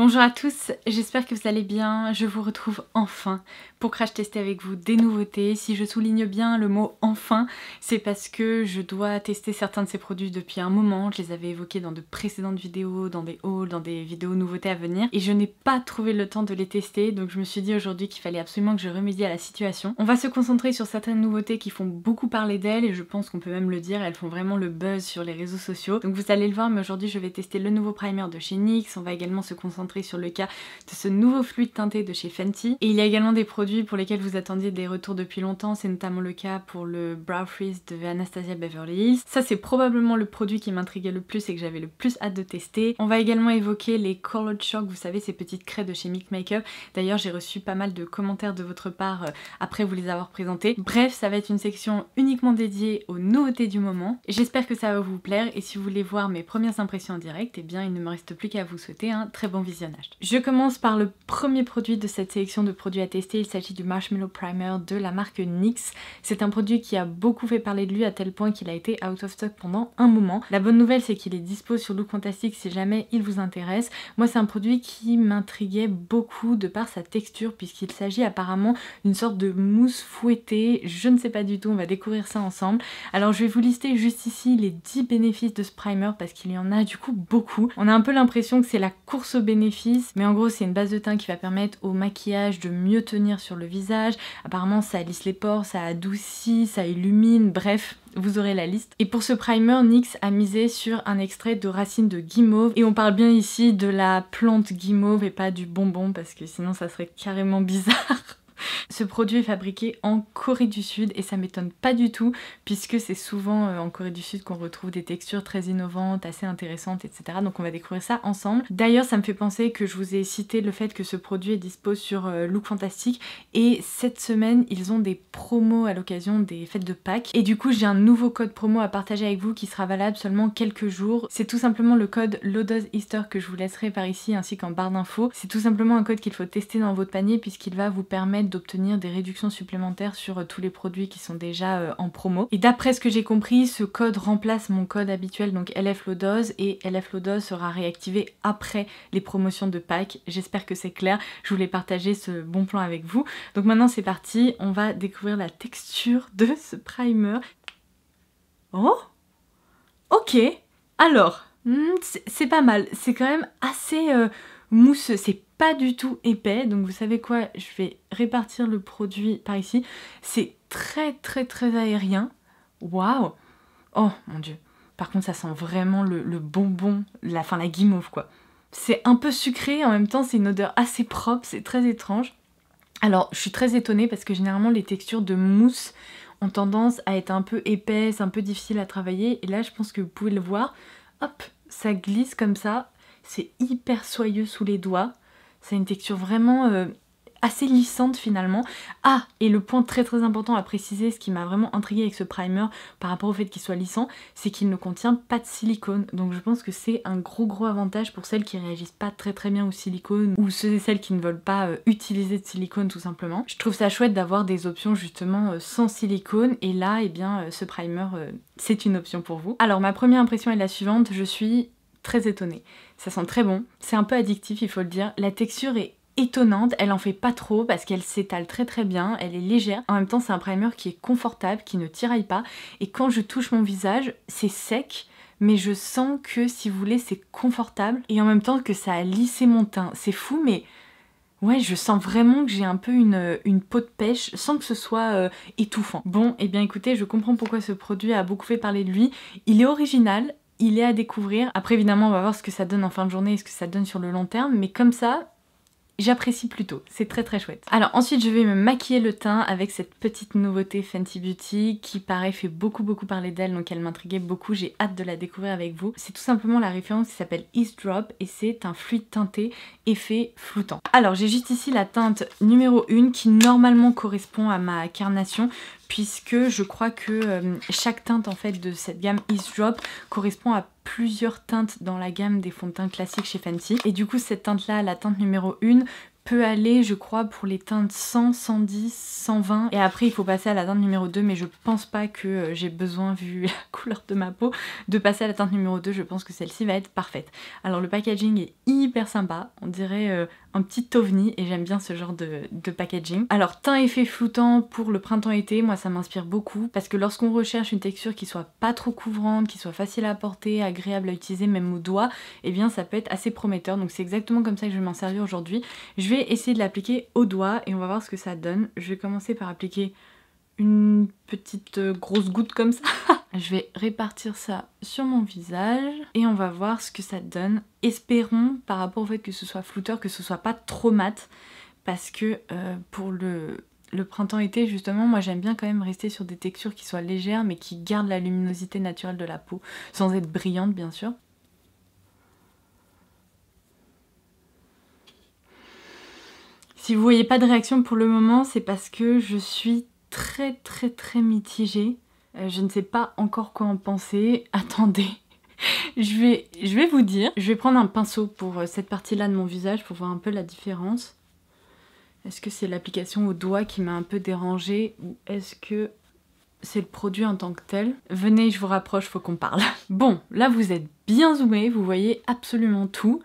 Bonjour à tous, j'espère que vous allez bien. Je vous retrouve enfin pour crash tester avec vous des nouveautés. Si je souligne bien le mot enfin, c'est parce que je dois tester certains de ces produits depuis un moment. Je les avais évoqués dans de précédentes vidéos, dans des hauls, dans des vidéos nouveautés à venir. Et je n'ai pas trouvé le temps de les tester, donc je me suis dit aujourd'hui qu'il fallait absolument que je remédie à la situation. On va se concentrer sur certaines nouveautés qui font beaucoup parler d'elles, et je pense qu'on peut même le dire, elles font vraiment le buzz sur les réseaux sociaux. Donc vous allez le voir, mais aujourd'hui je vais tester le nouveau primer de chez NYX. On va également se concentrer sur le cas de ce nouveau fluide teinté de chez Fenty. Et il y a également des produits pour lesquels vous attendiez des retours depuis longtemps, c'est notamment le cas pour le Brow Freeze de Anastasia Beverly Hills. Ça c'est probablement le produit qui m'intriguait le plus et que j'avais le plus hâte de tester. On va également évoquer les Colored Shock, vous savez ces petites craies de chez Milk Makeup. D'ailleurs j'ai reçu pas mal de commentaires de votre part après vous les avoir présentés. Bref, ça va être une section uniquement dédiée aux nouveautés du moment. J'espère que ça va vous plaire, et si vous voulez voir mes premières impressions en direct, eh bien il ne me reste plus qu'à vous souhaiter un très bon visionnage. Je commence par le premier produit de cette sélection de produits à tester. Il s'agit du Marshmallow Primer de la marque NYX. C'est un produit qui a beaucoup fait parler de lui à tel point qu'il a été out of stock pendant un moment. La bonne nouvelle c'est qu'il est dispo sur Look Fantastic si jamais il vous intéresse. Moi c'est un produit qui m'intriguait beaucoup de par sa texture, puisqu'il s'agit apparemment d'une sorte de mousse fouettée. Je ne sais pas du tout, on va découvrir ça ensemble. Alors je vais vous lister juste ici les 10 bénéfices de ce primer parce qu'il y en a du coup beaucoup. On a un peu l'impression que c'est la course aux bénéfices, mais en gros c'est une base de teint qui va permettre au maquillage de mieux tenir sur le visage. Apparemment ça lisse les pores, ça adoucit, ça illumine, bref, vous aurez la liste. Et pour ce primer, NYX a misé sur un extrait de racine de guimauve, et on parle bien ici de la plante guimauve et pas du bonbon, parce que sinon ça serait carrément bizarre. Ce produit est fabriqué en Corée du Sud et ça m'étonne pas du tout, puisque c'est souvent en Corée du Sud qu'on retrouve des textures très innovantes, assez intéressantes, etc. Donc on va découvrir ça ensemble. D'ailleurs ça me fait penser que je vous ai cité le fait que ce produit est dispo sur Look Fantastic, et cette semaine ils ont des promos à l'occasion des fêtes de Pâques, et du coup j'ai un nouveau code promo à partager avec vous qui sera valable seulement quelques jours. C'est tout simplement le code Lodos Easter que je vous laisserai par ici ainsi qu'en barre d'infos. C'est tout simplement un code qu'il faut tester dans votre panier, puisqu'il va vous permettre d'obtenir des réductions supplémentaires sur tous les produits qui sont déjà en promo. Et d'après ce que j'ai compris, ce code remplace mon code habituel, donc LF Lodos, et LF Lodos sera réactivé après les promotions de Pâques. J'espère que c'est clair, je voulais partager ce bon plan avec vous. Donc maintenant c'est parti, on va découvrir la texture de ce primer. Oh, ok, alors, c'est pas mal, c'est quand même assez mousseux, c'est pas du tout épais, donc vous savez quoi, je vais répartir le produit par ici. C'est très aérien. Waouh. Oh mon dieu. Par contre ça sent vraiment le bonbon, la guimauve quoi. C'est un peu sucré, en même temps c'est une odeur assez propre, c'est très étrange. Alors je suis très étonnée parce que généralement les textures de mousse ont tendance à être un peu épaisses, un peu difficiles à travailler, et là je pense que vous pouvez le voir, hop, ça glisse comme ça, c'est hyper soyeux sous les doigts. C'est une texture vraiment assez lissante finalement. Ah, et le point très important à préciser, ce qui m'a vraiment intriguée avec ce primer par rapport au fait qu'il soit lissant, c'est qu'il ne contient pas de silicone. Donc je pense que c'est un gros avantage pour celles qui réagissent pas très bien au silicone, ou ceux et celles qui ne veulent pas utiliser de silicone tout simplement. Je trouve ça chouette d'avoir des options justement sans silicone, et là, eh bien, ce primer, c'est une option pour vous. Alors ma première impression est la suivante, je suis très étonnée. Ça sent très bon, c'est un peu addictif il faut le dire. La texture est étonnante, elle en fait pas trop parce qu'elle s'étale très bien, elle est légère. En même temps c'est un primer qui est confortable, qui ne tiraille pas, et quand je touche mon visage, c'est sec, mais je sens que, si vous voulez, c'est confortable, et en même temps que ça a lissé mon teint. C'est fou, mais ouais, je sens vraiment que j'ai un peu une peau de pêche sans que ce soit étouffant. Bon, et bien écoutez, je comprends pourquoi ce produit a beaucoup fait parler de lui. Il est original, il est à découvrir. Après évidemment on va voir ce que ça donne en fin de journée et ce que ça donne sur le long terme, mais comme ça, j'apprécie plutôt, c'est très chouette. Alors ensuite je vais me maquiller le teint avec cette petite nouveauté Fenty Beauty qui pareil fait beaucoup parler d'elle, donc elle m'intriguait beaucoup, j'ai hâte de la découvrir avec vous. C'est tout simplement la référence qui s'appelle Ease Drop, et c'est un fluide teinté effet floutant. Alors j'ai juste ici la teinte numéro 1 qui normalement correspond à ma carnation, puisque je crois que chaque teinte en fait de cette gamme Ease Drop correspond à plusieurs teintes dans la gamme des fonds de teint classiques chez Fenty. Et du coup cette teinte là, la teinte numéro 1, peut aller, je crois, pour les teintes 100, 110, 120. Et après, il faut passer à la teinte numéro 2, mais je pense pas que j'ai besoin, vu la couleur de ma peau, de passer à la teinte numéro 2. Je pense que celle-ci va être parfaite. Alors, le packaging est hyper sympa. On dirait un petit ovni, et j'aime bien ce genre de packaging. Alors, teint effet floutant pour le printemps-été, moi, ça m'inspire beaucoup, parce que lorsqu'on recherche une texture qui soit pas trop couvrante, qui soit facile à porter, agréable à utiliser, même au doigt, eh bien, ça peut être assez prometteur. Donc, c'est exactement comme ça que je vais m'en servir aujourd'hui. Je vais essayer de l'appliquer au doigt et on va voir ce que ça donne. Je vais commencer par appliquer une petite grosse goutte comme ça. Je vais répartir ça sur mon visage et on va voir ce que ça donne. Espérons, par rapport au fait que ce soit flouteur, que ce soit pas trop mat, parce que pour le printemps-été, justement, moi j'aime bien quand même rester sur des textures qui soient légères mais qui gardent la luminosité naturelle de la peau, sans être brillantes bien sûr. Si vous voyez pas de réaction pour le moment, c'est parce que je suis très mitigée. Je ne sais pas encore quoi en penser. Attendez, je vais vous dire. Je vais prendre un pinceau pour cette partie-là de mon visage pour voir un peu la différence. Est-ce que c'est l'application au doigt qui m'a un peu dérangée ou est-ce que c'est le produit en tant que tel? Venez, je vous rapproche, faut qu'on parle. Bon, là vous êtes bien zoomé, vous voyez absolument tout.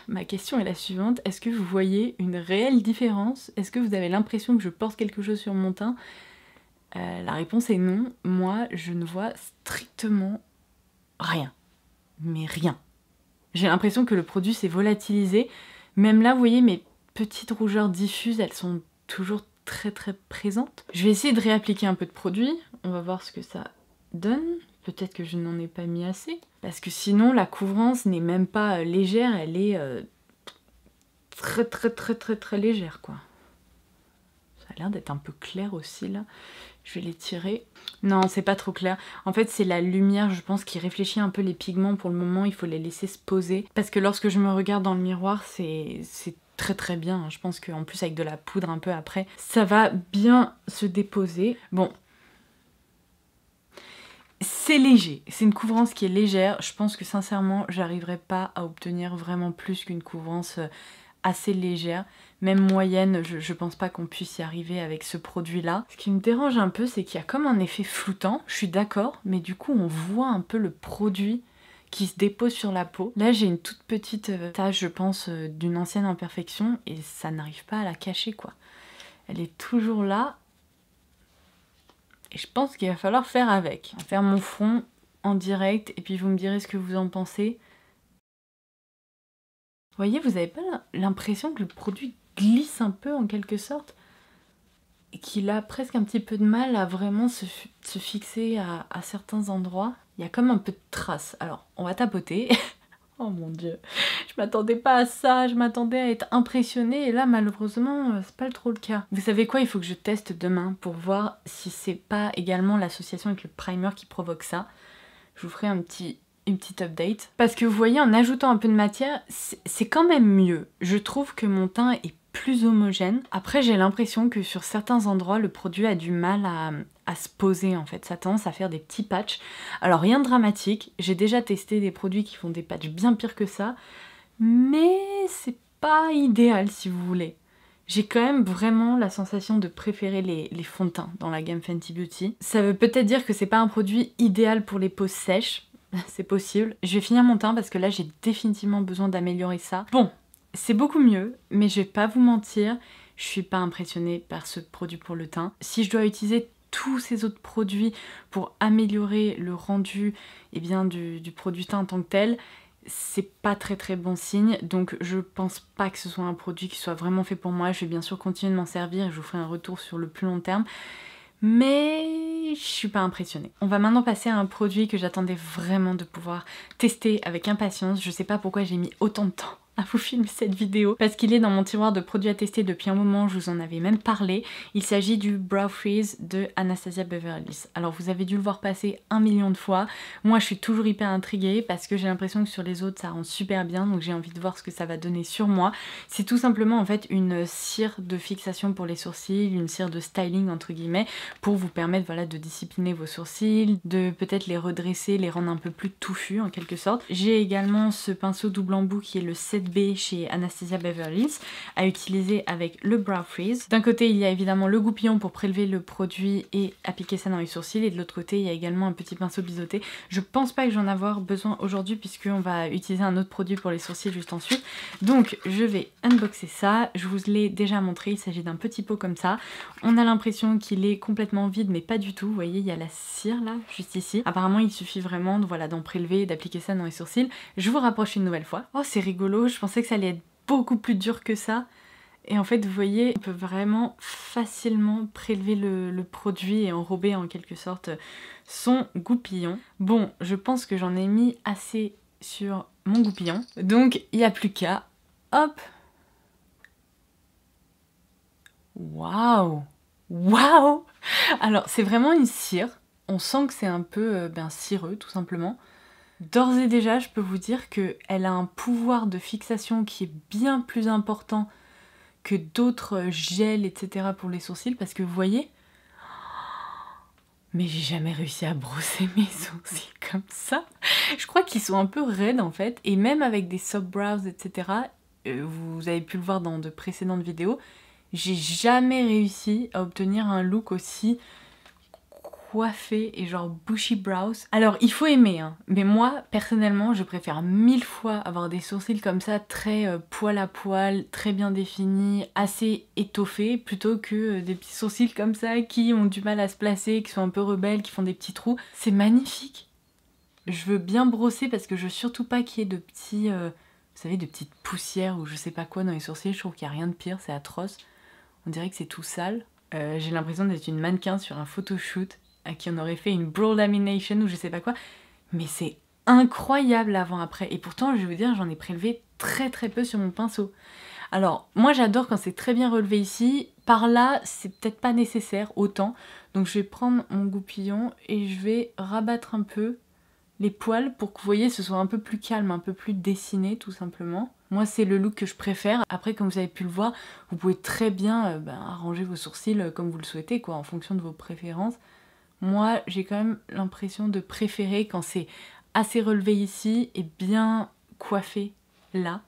Ma question est la suivante, est-ce que vous voyez une réelle différence? Est-ce que vous avez l'impression que je porte quelque chose sur mon teint? La réponse est non. Moi, je ne vois strictement rien. Mais rien. J'ai l'impression que le produit s'est volatilisé. Même là, vous voyez, mes petites rougeurs diffuses, elles sont toujours très présentes. Je vais essayer de réappliquer un peu de produit. On va voir ce que ça donne. Peut-être que je n'en ai pas mis assez. Parce que sinon, la couvrance n'est même pas légère, elle est très légère, quoi. Ça a l'air d'être un peu clair aussi, là. Je vais l'étirer. Non, c'est pas trop clair. En fait, c'est la lumière, je pense, qui réfléchit un peu les pigments. Pour le moment, il faut les laisser se poser. Parce que lorsque je me regarde dans le miroir, c'est très bien. Je pense qu'en plus, avec de la poudre un peu après, ça va bien se déposer. Bon. C'est léger, c'est une couvrance qui est légère. Je pense que sincèrement, j'arriverai pas à obtenir vraiment plus qu'une couvrance assez légère. Même moyenne, je pense pas qu'on puisse y arriver avec ce produit-là. Ce qui me dérange un peu, c'est qu'il y a comme un effet floutant, je suis d'accord, mais du coup on voit un peu le produit qui se dépose sur la peau. Là j'ai une toute petite tache, je pense, d'une ancienne imperfection et ça n'arrive pas à la cacher, quoi. Elle est toujours là. Et je pense qu'il va falloir faire avec. Je vais faire mon front en direct et puis vous me direz ce que vous en pensez. Vous voyez, vous n'avez pas l'impression que le produit glisse un peu en quelque sorte? Et qu'il a presque un petit peu de mal à vraiment se fixer à certains endroits. Il y a comme un peu de traces. Alors, on va tapoter. Oh mon dieu, je m'attendais pas à ça, je m'attendais à être impressionnée et là malheureusement c'est pas trop le cas. Vous savez quoi, il faut que je teste demain pour voir si c'est pas également l'association avec le primer qui provoque ça. Je vous ferai une petite update. Parce que vous voyez, en ajoutant un peu de matière, c'est quand même mieux. Je trouve que mon teint est plus homogène. Après j'ai l'impression que sur certains endroits le produit a du mal à se poser en fait, ça a tendance à faire des petits patchs. Alors rien de dramatique, j'ai déjà testé des produits qui font des patchs bien pire que ça, mais c'est pas idéal si vous voulez. J'ai quand même vraiment la sensation de préférer les fonds de teint dans la gamme Fenty Beauty. Ça veut peut-être dire que c'est pas un produit idéal pour les peaux sèches, c'est possible. Je vais finir mon teint parce que là j'ai définitivement besoin d'améliorer ça. Bon, c'est beaucoup mieux, mais je vais pas vous mentir, je suis pas impressionnée par ce produit pour le teint. Si je dois utiliser tous ces autres produits pour améliorer le rendu du produit teint en tant que tel, c'est pas très bon signe, donc je pense pas que ce soit un produit qui soit vraiment fait pour moi. Je vais bien sûr continuer de m'en servir et je vous ferai un retour sur le plus long terme, mais je suis pas impressionnée. On va maintenant passer à un produit que j'attendais vraiment de pouvoir tester avec impatience. Je sais pas pourquoi j'ai mis autant de temps à vous filmer cette vidéo, parce qu'il est dans mon tiroir de produits à tester depuis un moment, je vous en avais même parlé. Il s'agit du Brow Freeze de Anastasia Beverly Hills. Alors vous avez dû le voir passer 1 million de fois, moi je suis toujours hyper intriguée parce que j'ai l'impression que sur les autres ça rend super bien, donc j'ai envie de voir ce que ça va donner sur moi. C'est tout simplement en fait une cire de fixation pour les sourcils, une cire de styling entre guillemets, pour vous permettre voilà, de discipliner vos sourcils, de peut-être les redresser, les rendre un peu plus touffus en quelque sorte. J'ai également ce pinceau double embout qui est le 7 palette B chez Anastasia Beverly Hills à utiliser avec le Brow Freeze. D'un côté il y a évidemment le goupillon pour prélever le produit et appliquer ça dans les sourcils, et de l'autre côté il y a également un petit pinceau biseauté. Je pense pas que j'en avoir besoin aujourd'hui puisqu'on va utiliser un autre produit pour les sourcils juste ensuite. Donc je vais unboxer ça, je vous l'ai déjà montré, il s'agit d'un petit pot comme ça. On a l'impression qu'il est complètement vide mais pas du tout, vous voyez il y a la cire là, juste ici. Apparemment il suffit vraiment voilà, d'en prélever et d'appliquer ça dans les sourcils. Je vous rapproche une nouvelle fois. Oh c'est rigolo, je pensais que ça allait être beaucoup plus dur que ça. Et en fait vous voyez, on peut vraiment facilement prélever le produit et enrober en quelque sorte son goupillon. Bon, je pense que j'en ai mis assez sur mon goupillon. Donc il n'y a plus qu'à, hop. Waouh! Waouh! Alors c'est vraiment une cire. On sent que c'est un peu cireux tout simplement. D'ores et déjà, je peux vous dire qu'elle a un pouvoir de fixation qui est bien plus important que d'autres gels, etc. pour les sourcils, parce que vous voyez, mais j'ai jamais réussi à brosser mes sourcils comme ça. Je crois qu'ils sont un peu raides en fait, et même avec des soft brows, etc. Vous avez pu le voir dans de précédentes vidéos, j'ai jamais réussi à obtenir un look aussi coiffé et genre bushy brows. Alors il faut aimer hein, mais moi personnellement je préfère 1000 fois avoir des sourcils comme ça très poil à poil, très bien définis, assez étoffés, plutôt que des petits sourcils comme ça qui ont du mal à se placer, qui sont un peu rebelles, qui font des petits trous. C'est magnifique. Je veux bien brosser parce que je veux surtout pas qu'il y ait de petits, vous savez, de petites poussières ou je sais pas quoi dans les sourcils. Je trouve qu'il n'y a rien de pire, c'est atroce. On dirait que c'est tout sale. J'ai l'impression d'être une mannequin sur un photoshoot à qui on aurait fait une brow lamination ou je sais pas quoi, mais c'est incroyable avant-après, et pourtant je vais vous dire j'en ai prélevé très peu sur mon pinceau. Alors moi j'adore quand c'est très bien relevé ici, par là c'est peut-être pas nécessaire autant, donc je vais prendre mon goupillon et je vais rabattre un peu les poils pour que vous voyez ce soit un peu plus calme, un peu plus dessiné tout simplement. Moi c'est le look que je préfère. Après comme vous avez pu le voir, vous pouvez très bien arranger vos sourcils comme vous le souhaitez quoi, en fonction de vos préférences. Moi, j'ai quand même l'impression de préférer quand c'est assez relevé ici et bien coiffé là.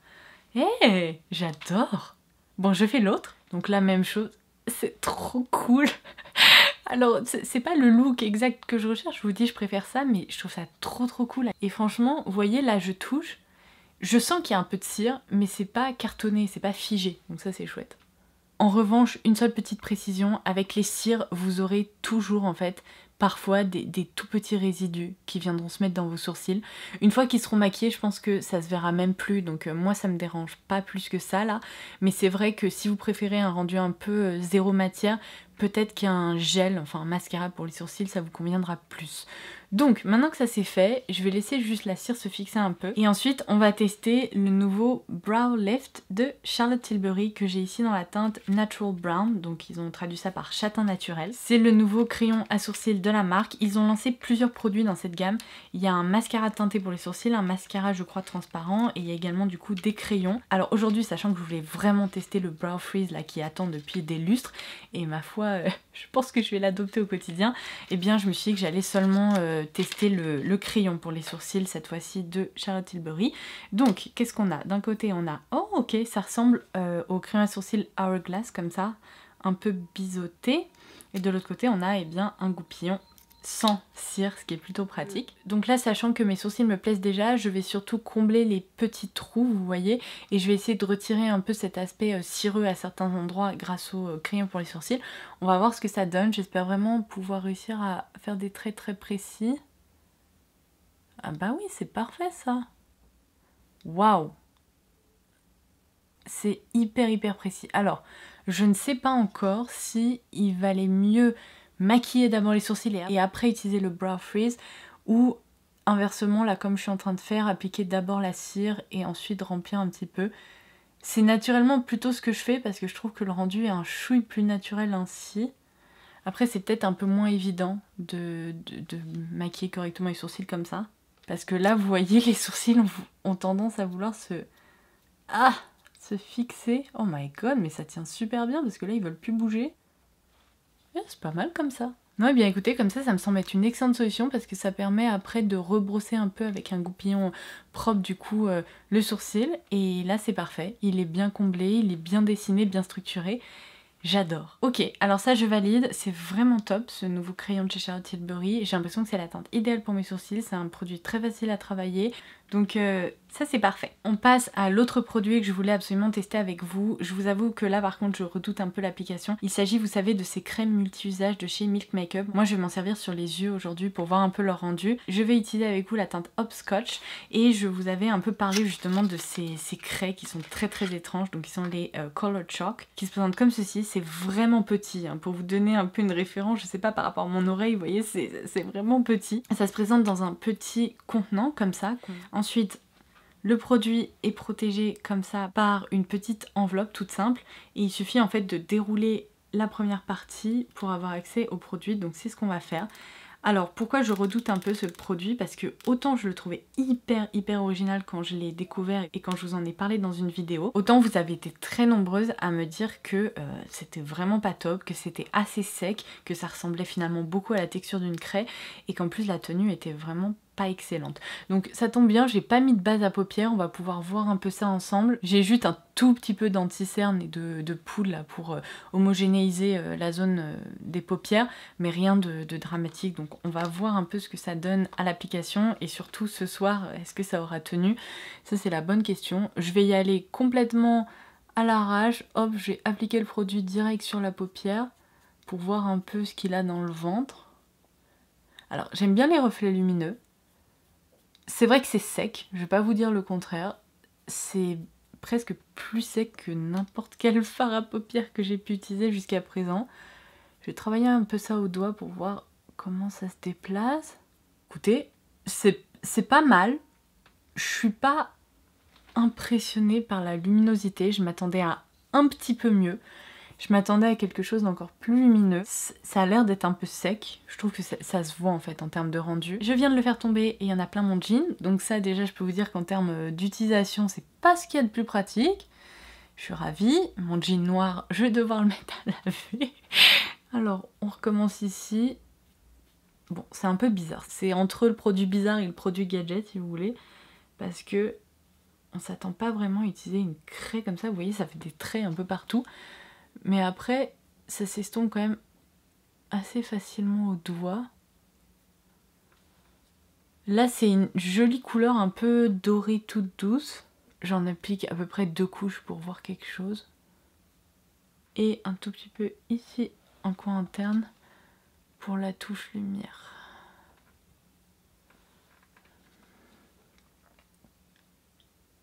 Eh, j'adore! Bon, je fais l'autre. Donc la même chose. C'est trop cool! Alors, c'est pas le look exact que je recherche, je vous dis, je préfère ça, mais je trouve ça trop cool. Et franchement, vous voyez, là, je touche. Je sens qu'il y a un peu de cire, mais c'est pas cartonné, c'est pas figé. Donc ça, c'est chouette. En revanche, une seule petite précision, avec les cires, vous aurez toujours en fait parfois des tout petits résidus qui viendront se mettre dans vos sourcils. Une fois qu'ils seront maquillés, je pense que ça se verra même plus, donc moi ça me dérange pas plus que ça là. Mais c'est vrai que si vous préférez un rendu un peu zéro matière, peut-être qu'un gel, enfin un mascara pour les sourcils, ça vous conviendra plus. Donc maintenant que ça c'est fait, je vais laisser juste la cire se fixer un peu. Et ensuite on va tester le nouveau Brow Lift de Charlotte Tilbury que j'ai ici dans la teinte Natural Brown. Donc ils ont traduit ça par châtain naturel. C'est le nouveau crayon à sourcils de la marque. Ils ont lancé plusieurs produits dans cette gamme. Il y a un mascara teinté pour les sourcils, un mascara je crois transparent, et il y a également du coup des crayons. Alors aujourd'hui, sachant que je voulais vraiment tester le Brow Freeze là qui attend depuis des lustres, et ma foi je pense que je vais l'adopter au quotidien, et bien je me suis dit que j'allais seulement tester le crayon pour les sourcils cette fois-ci de Charlotte Tilbury. Donc qu'est-ce qu'on a? D'un côté on a, oh ok, ça ressemble au crayon à sourcils Hourglass comme ça, un peu biseauté, et de l'autre côté on a bien un goupillon sans cire, ce qui est plutôt pratique. Donc là, sachant que mes sourcils me plaisent déjà, je vais surtout combler les petits trous, vous voyez, et je vais essayer de retirer un peu cet aspect cireux à certains endroits grâce au crayon pour les sourcils. On va voir ce que ça donne, j'espère vraiment pouvoir réussir à faire des traits très précis. Ah bah oui, c'est parfait ça. Waouh! C'est hyper précis. Alors, je ne sais pas encore si il valait mieux maquiller d'abord les sourcils et après utiliser le Brow Freeze, ou inversement, là comme je suis en train de faire, appliquer d'abord la cire et ensuite remplir un petit peu. C'est naturellement plutôt ce que je fais parce que je trouve que le rendu est un chouille plus naturel ainsi. Après c'est peut-être un peu moins évident de maquiller correctement les sourcils comme ça. Parce que là vous voyez les sourcils ont tendance à vouloir se fixer. Oh my god, mais ça tient super bien parce que là ils veulent plus bouger. C'est pas mal comme ça. Ouais, bien écoutez, comme ça me semble être une excellente solution parce que ça permet après de rebrosser un peu avec un goupillon propre du coup le sourcil. Et là c'est parfait, il est bien comblé, il est bien dessiné, bien structuré. J'adore. Ok, alors ça je valide, c'est vraiment top ce nouveau crayon de chez Charlotte Tilbury. J'ai l'impression que c'est la teinte idéale pour mes sourcils, c'est un produit très facile à travailler. Donc ça c'est parfait. On passe à l'autre produit que je voulais absolument tester avec vous. Je vous avoue que là par contre je redoute un peu l'application. Il s'agit, vous savez, de ces crèmes multi-usages de chez Milk Makeup. Moi je vais m'en servir sur les yeux aujourd'hui pour voir un peu leur rendu. Je vais utiliser avec vous la teinte Hopscotch et je vous avais un peu parlé justement de ces craies qui sont très étranges. Donc qui sont les Color Chalk, qui se présentent comme ceci. C'est vraiment petit, hein. Pour vous donner un peu une référence, je sais pas par rapport à mon oreille, vous voyez, c'est vraiment petit. Ça se présente dans un petit contenant comme ça. Ensuite, le produit est protégé comme ça par une petite enveloppe toute simple et il suffit en fait de dérouler la première partie pour avoir accès au produit, donc c'est ce qu'on va faire. Alors pourquoi je redoute un peu ce produit? Parce que autant je le trouvais hyper original quand je l'ai découvert et quand je vous en ai parlé dans une vidéo, autant vous avez été très nombreuses à me dire que c'était vraiment pas top, que c'était assez sec, que ça ressemblait finalement beaucoup à la texture d'une craie et qu'en plus la tenue était vraiment pas excellente. Donc ça tombe bien, j'ai pas mis de base à paupières, on va pouvoir voir un peu ça ensemble. J'ai juste un tout petit peu d'anti-cerne et de poudre là pour homogénéiser la zone des paupières, mais rien de dramatique. Donc on va voir un peu ce que ça donne à l'application et surtout ce soir, est-ce que ça aura tenu? Ça c'est la bonne question. Je vais y aller complètement à l'arrache. Hop, je vais appliquer le produit direct sur la paupière pour voir un peu ce qu'il a dans le ventre. Alors j'aime bien les reflets lumineux. C'est vrai que c'est sec, je vais pas vous dire le contraire, c'est presque plus sec que n'importe quel fard à paupières que j'ai pu utiliser jusqu'à présent. Je vais travailler un peu ça au doigt pour voir comment ça se déplace. Écoutez, c'est pas mal, je suis pas impressionnée par la luminosité, je m'attendais à un petit peu mieux. Je m'attendais à quelque chose d'encore plus lumineux. Ça a l'air d'être un peu sec. Je trouve que ça se voit en fait en termes de rendu. Je viens de le faire tomber et il y en a plein mon jean. Donc ça déjà je peux vous dire qu'en termes d'utilisation c'est pas ce qu'il y a de plus pratique. Je suis ravie. Mon jean noir, je vais devoir le mettre à laver. Alors on recommence ici. Bon, c'est un peu bizarre. C'est entre le produit bizarre et le produit gadget si vous voulez. Parce que on s'attend pas vraiment à utiliser une craie comme ça. Vous voyez, ça fait des traits un peu partout. Mais après, ça s'estompe quand même assez facilement au doigt. Là, c'est une jolie couleur un peu dorée toute douce. J'en applique à peu près 2 couches pour voir quelque chose. Et un tout petit peu ici, en coin interne, pour la touche lumière.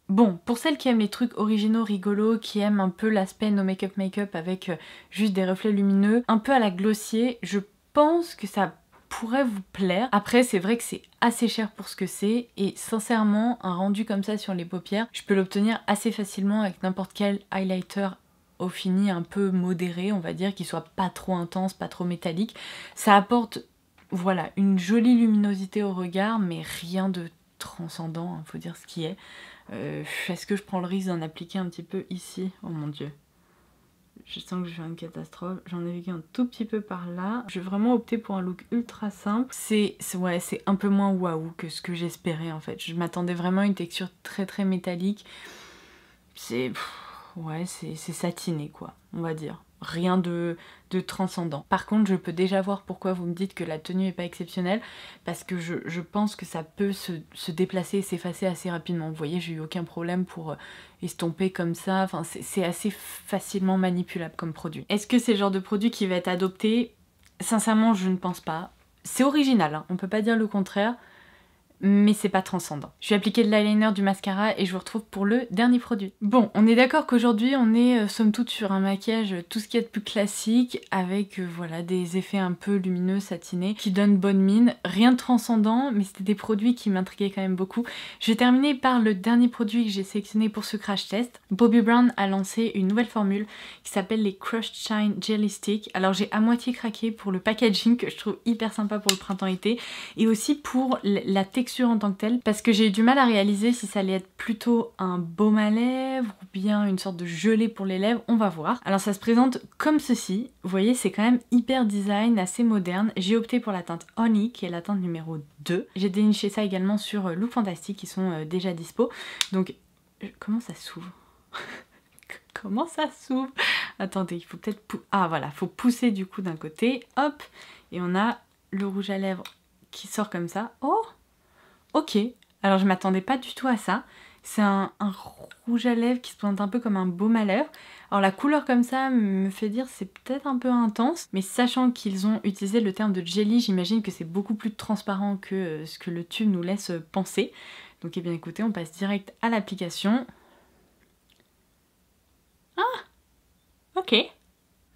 Bon, pour celles qui aiment les trucs originaux, rigolos, qui aiment un peu l'aspect no make-up avec juste des reflets lumineux, un peu à la Glossier, je pense que ça pourrait vous plaire. Après, c'est vrai que c'est assez cher pour ce que c'est et sincèrement, un rendu comme ça sur les paupières, je peux l'obtenir assez facilement avec n'importe quel highlighter au fini un peu modéré, on va dire, qui soit pas trop intense, pas trop métallique. Ça apporte, voilà, une jolie luminosité au regard, mais rien de transcendant, hein, faut dire ce qui est. Est-ce que je prends le risque d'en appliquer un petit peu ici? Oh mon dieu. Je sens que je fais une catastrophe. J'en ai vu un tout petit peu par là. Je vais vraiment opter pour un look ultra simple. C'est un peu moins waouh que ce que j'espérais en fait. Je m'attendais vraiment à une texture très métallique. C'est satiné quoi, on va dire. Rien de transcendant. Par contre, je peux déjà voir pourquoi vous me dites que la tenue n'est pas exceptionnelle, parce que je pense que ça peut se déplacer et s'effacer assez rapidement. Vous voyez, j'ai eu aucun problème pour estomper comme ça. Enfin, c'est assez facilement manipulable comme produit. Est-ce que c'est le genre de produit qui va être adopté? Sincèrement, je ne pense pas. C'est original, hein, on peut pas dire le contraire. Mais c'est pas transcendant. Je vais appliquer de l'eyeliner, du mascara et je vous retrouve pour le dernier produit. Bon, on est d'accord qu'aujourd'hui on est somme toute sur un maquillage tout ce qu'il y a de plus classique avec voilà des effets un peu lumineux, satinés qui donnent bonne mine. Rien de transcendant, mais c'était des produits qui m'intriguaient quand même beaucoup. Je vais terminer par le dernier produit que j'ai sélectionné pour ce crash test. Bobbi Brown a lancé une nouvelle formule qui s'appelle les Crushed Shine Jelly Stick. Alors j'ai à moitié craqué pour le packaging que je trouve hyper sympa pour le printemps-été et aussi pour la texture texture en tant que telle, parce que j'ai eu du mal à réaliser si ça allait être plutôt un baume à lèvres ou bien une sorte de gelée pour les lèvres, on va voir. Alors ça se présente comme ceci, vous voyez c'est quand même hyper design, assez moderne. J'ai opté pour la teinte Honey qui est la teinte numéro 2. J'ai déniché ça également sur Look Fantastic qui sont déjà dispo. Donc comment ça s'ouvre? Comment ça s'ouvre? Attendez, il faut peut-être... Ah voilà, faut pousser du coup d'un côté, hop, et on a le rouge à lèvres qui sort comme ça. Oh, ok. Alors je m'attendais pas du tout à ça. C'est un rouge à lèvres qui se présente un peu comme un baume à lèvres. Alors la couleur comme ça me fait dire c'est peut-être un peu intense, mais sachant qu'ils ont utilisé le terme de jelly, j'imagine que c'est beaucoup plus transparent que ce que le tube nous laisse penser. Donc eh bien écoutez, on passe direct à l'application. Ah, ok.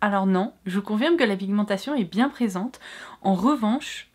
Alors non, je vous confirme que la pigmentation est bien présente. En revanche,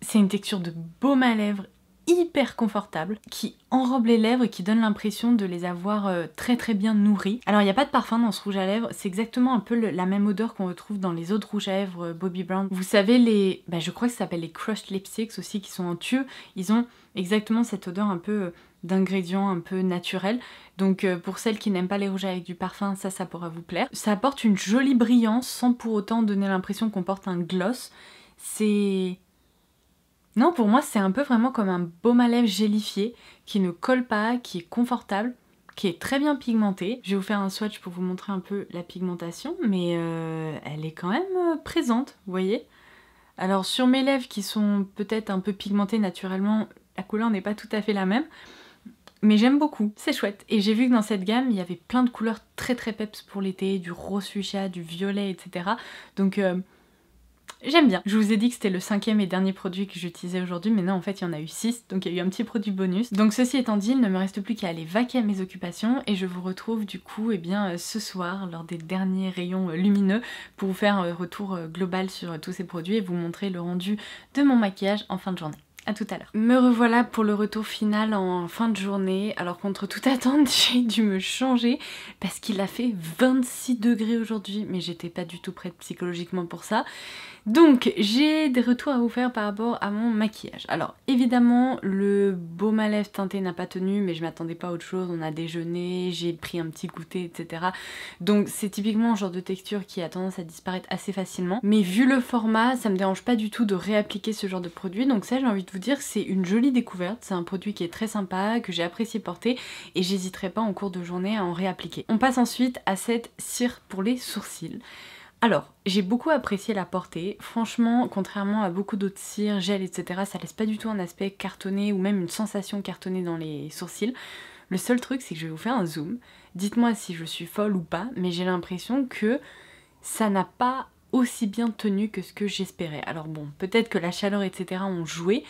c'est une texture de baume à lèvres hyper confortable, qui enrobe les lèvres et qui donne l'impression de les avoir très très bien nourries. Alors il n'y a pas de parfum dans ce rouge à lèvres, c'est exactement un peu la même odeur qu'on retrouve dans les autres rouges à lèvres Bobbi Brown. Vous savez les... je crois que ça s'appelle les Crushed Lipsticks aussi qui sont en tube, ils ont exactement cette odeur un peu d'ingrédients un peu naturels. Donc pour celles qui n'aiment pas les rouges avec du parfum, ça pourra vous plaire. Ça apporte une jolie brillance sans pour autant donner l'impression qu'on porte un gloss. C'est... Non, pour moi, c'est un peu vraiment comme un baume à lèvres gélifié, qui ne colle pas, qui est confortable, qui est très bien pigmenté. Je vais vous faire un swatch pour vous montrer un peu la pigmentation, mais elle est quand même présente, vous voyez. Alors sur mes lèvres qui sont peut-être un peu pigmentées naturellement, la couleur n'est pas tout à fait la même, mais j'aime beaucoup, c'est chouette. Et j'ai vu que dans cette gamme, il y avait plein de couleurs très très peps pour l'été, du rose fuchsia, du violet, etc. Donc... j'aime bien. Je vous ai dit que c'était le 5e et dernier produit que j'utilisais aujourd'hui, mais non, en fait, il y en a eu 6, donc il y a eu un petit produit bonus. Donc ceci étant dit, il ne me reste plus qu'à aller vaquer à mes occupations, et je vous retrouve du coup, ce soir, lors des derniers rayons lumineux, pour vous faire un retour global sur tous ces produits et vous montrer le rendu de mon maquillage en fin de journée. A tout à l'heure. Me revoilà pour le retour final en fin de journée. Alors contre toute attente, j'ai dû me changer parce qu'il a fait 26 degrés aujourd'hui, mais j'étais pas du tout prête psychologiquement pour ça. Donc j'ai des retours à vous faire par rapport à mon maquillage. Alors évidemment le baume à lèvres teinté n'a pas tenu, mais je m'attendais pas à autre chose. On a déjeuné, j'ai pris un petit goûter, etc. Donc c'est typiquement un genre de texture qui a tendance à disparaître assez facilement. Mais vu le format, ça me dérange pas du tout de réappliquer ce genre de produit. Donc ça, j'ai envie de vous dire, c'est une jolie découverte. C'est un produit qui est très sympa, que j'ai apprécié porter, et j'hésiterai pas en cours de journée à en réappliquer. On passe ensuite à cette cire pour les sourcils. Alors, j'ai beaucoup apprécié la portée. Franchement, contrairement à beaucoup d'autres cires, gel, etc., ça laisse pas du tout un aspect cartonné ou même une sensation cartonnée dans les sourcils. Le seul truc, c'est que je vais vous faire un zoom. Dites-moi si je suis folle ou pas, mais j'ai l'impression que ça n'a pas aussi bien tenu que ce que j'espérais. Alors bon, peut-être que la chaleur, etc. ont joué,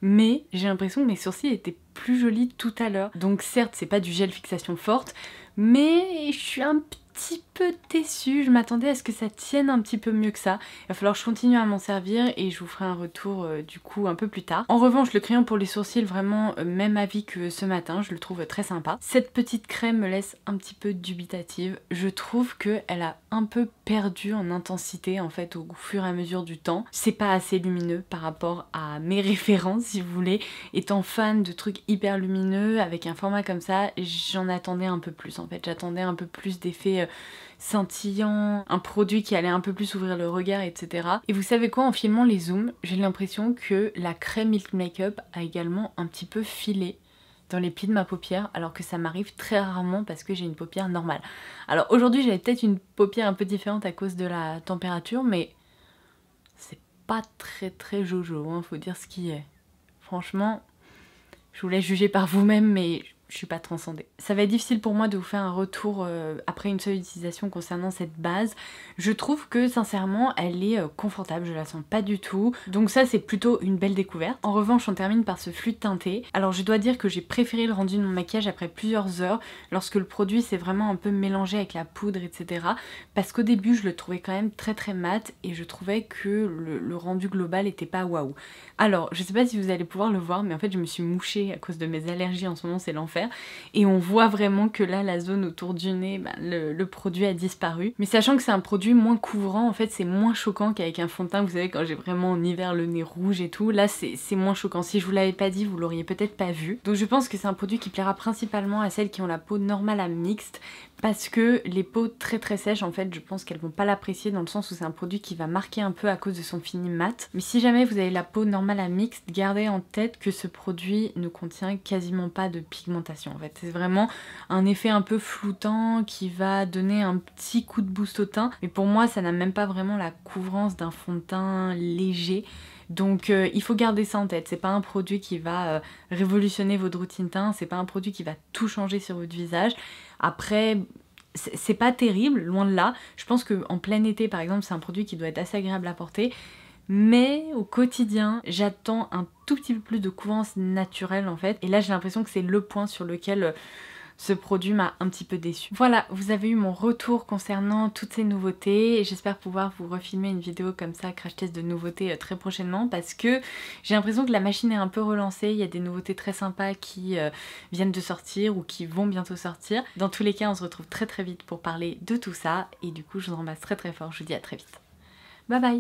mais j'ai l'impression que mes sourcils étaient plus jolis tout à l'heure. Donc certes, c'est pas du gel fixation forte, mais je suis un petit peu déçue, je m'attendais à ce que ça tienne un petit peu mieux que ça. Il va falloir que je continue à m'en servir et je vous ferai un retour du coup un peu plus tard. En revanche, le crayon pour les sourcils, vraiment même avis que ce matin, je le trouve très sympa. Cette petite crème me laisse un petit peu dubitative. Je trouve qu'elle a un peu perdu en intensité en fait au fur et à mesure du temps. C'est pas assez lumineux par rapport à mes références si vous voulez. Étant fan de trucs hyper lumineux avec un format comme ça, j'en attendais un peu plus en fait. J'attendais un peu plus d'effets scintillant, un produit qui allait un peu plus ouvrir le regard, etc. Et vous savez quoi, en filmant les zooms, j'ai l'impression que la crème Milk Makeup a également un petit peu filé dans les plis de ma paupière, alors que ça m'arrive très rarement parce que j'ai une paupière normale. Alors aujourd'hui j'avais peut-être une paupière un peu différente à cause de la température, mais c'est pas très jojo, hein, faut dire ce qui est. Franchement, je vous laisse juger par vous-même, mais je suis pas transcendée. Ça va être difficile pour moi de vous faire un retour après une seule utilisation concernant cette base. Je trouve que sincèrement elle est confortable, je la sens pas du tout. Donc ça c'est plutôt une belle découverte. En revanche on termine par ce fluide teinté. Alors je dois dire que j'ai préféré le rendu de mon maquillage après plusieurs heures, lorsque le produit s'est vraiment un peu mélangé avec la poudre, etc. Parce qu'au début je le trouvais quand même très mat et je trouvais que le rendu global était pas waouh. Alors je sais pas si vous allez pouvoir le voir, mais en fait je me suis mouchée à cause de mes allergies en ce moment, c'est l'enfer. faire. Et on voit vraiment que là, la zone autour du nez, le produit a disparu. Mais sachant que c'est un produit moins couvrant, en fait c'est moins choquant qu'avec un fond de teint, vous savez quand j'ai vraiment en hiver le nez rouge et tout, là c'est moins choquant. Si je vous l'avais pas dit, vous l'auriez peut-être pas vu. Donc je pense que c'est un produit qui plaira principalement à celles qui ont la peau normale à mixte, parce que les peaux très sèches, en fait, je pense qu'elles vont pas l'apprécier dans le sens où c'est un produit qui va marquer un peu à cause de son fini mat. Mais si jamais vous avez la peau normale à mixte, gardez en tête que ce produit ne contient quasiment pas de pigmentation. En fait, c'est vraiment un effet un peu floutant qui va donner un petit coup de boost au teint. Mais pour moi, ça n'a même pas vraiment la couvrance d'un fond de teint léger. Donc il faut garder ça en tête, c'est pas un produit qui va révolutionner votre routine teint, c'est pas un produit qui va tout changer sur votre visage. Après, c'est pas terrible, loin de là. Je pense qu'en plein été par exemple, c'est un produit qui doit être assez agréable à porter. Mais au quotidien, j'attends un tout petit peu plus de couvrance naturelle en fait. Et là j'ai l'impression que c'est le point sur lequel ce produit m'a un petit peu déçue. Voilà, vous avez eu mon retour concernant toutes ces nouveautés et j'espère pouvoir vous refilmer une vidéo comme ça, crash test de nouveautés très prochainement, parce que j'ai l'impression que la machine est un peu relancée, il y a des nouveautés très sympas qui viennent de sortir ou qui vont bientôt sortir. Dans tous les cas, on se retrouve très vite pour parler de tout ça et du coup je vous embrasse très fort, je vous dis à très vite. Bye bye!